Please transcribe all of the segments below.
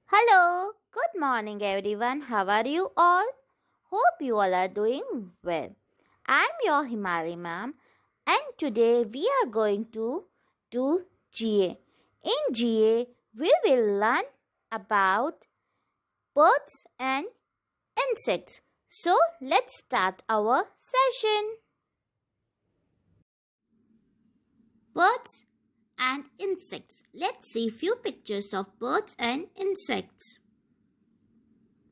Hello, good morning everyone. How are you all? Hope you all are doing well. I'm your Himali ma'am and today we are going to do GA. In GA, we will learn about birds and insects. So let's start our session. Birds and insects. Let's see few pictures of birds and insects.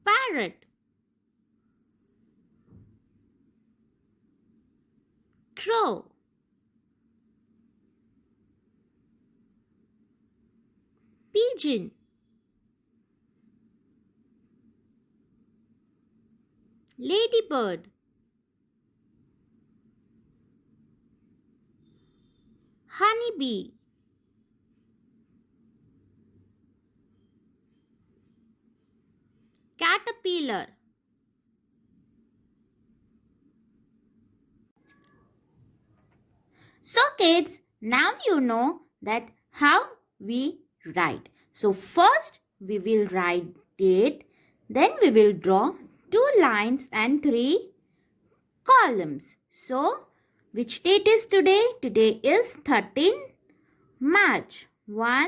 Parrot, crow, pigeon, ladybird, honeybee, caterpillar. So kids, now you know that how we write. So first we will write date, then we will draw 2 lines and 3 columns. So which date is today? Today is 13 March. 1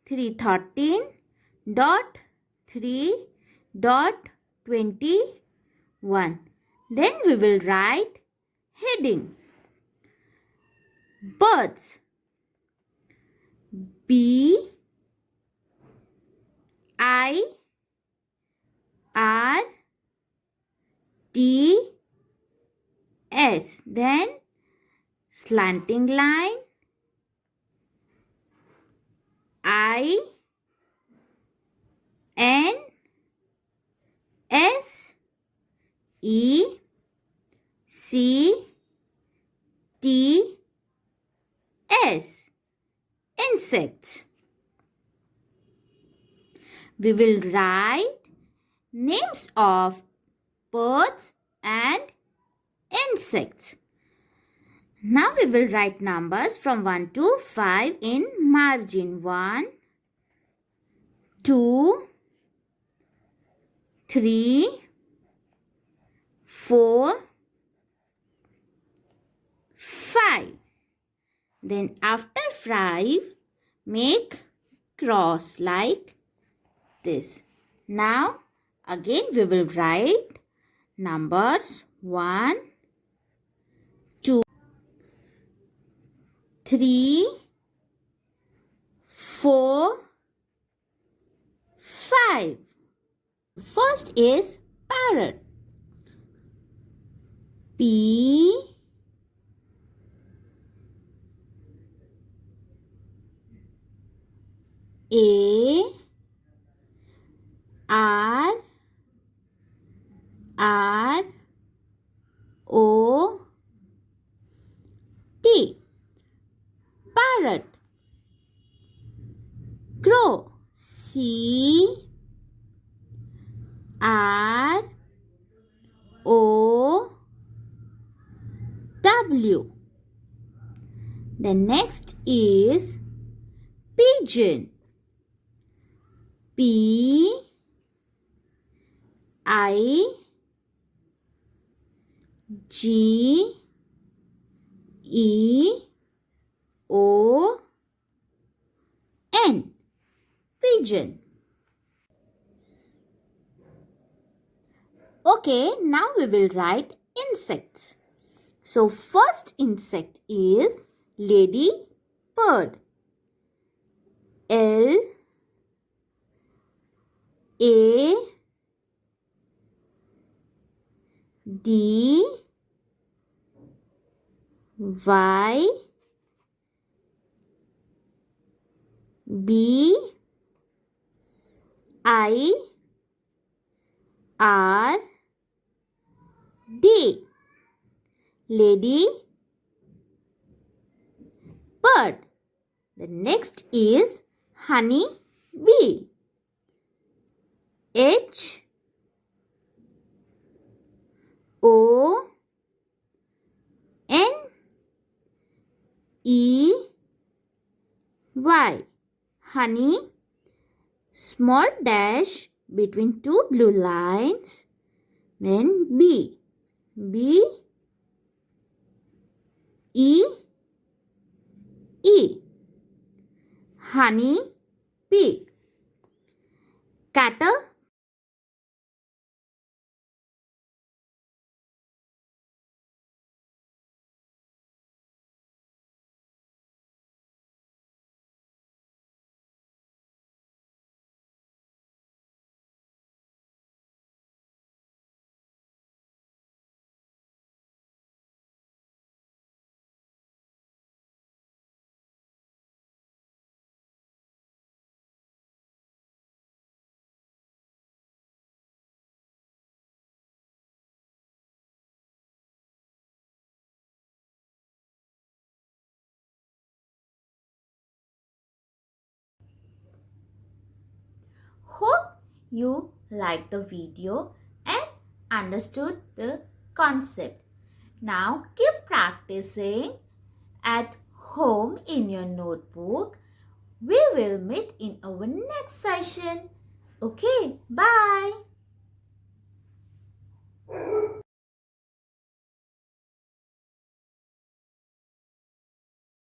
3 13 dot 3 dot 21. Then we will write heading. Birds. B I R T S. Then slanting line. I N S E C T S. Insects. We will write names of birds and insects. Now we will write numbers from 1 to 5 in margin. 1, 2, 3, 4, 5. Then after 5, make cross like this. Now again we will write numbers 1, 2, 3, 4, 5. First is parrot. P A R R O T. Parrot. Crow. C R O W. The next is pigeon. P I G E O N. Pigeon. Okay, now we will write insects. So first insect is lady bird. L A D Y B I R D. Lady bird. The next is honey bee. H O N E Y. Honey small dash between two blue lines, then B. B, E, E. Honey, P. Cattle, hope you liked the video and understood the concept. Now keep practicing at home in your notebook. We will meet in our next session. Okay, bye.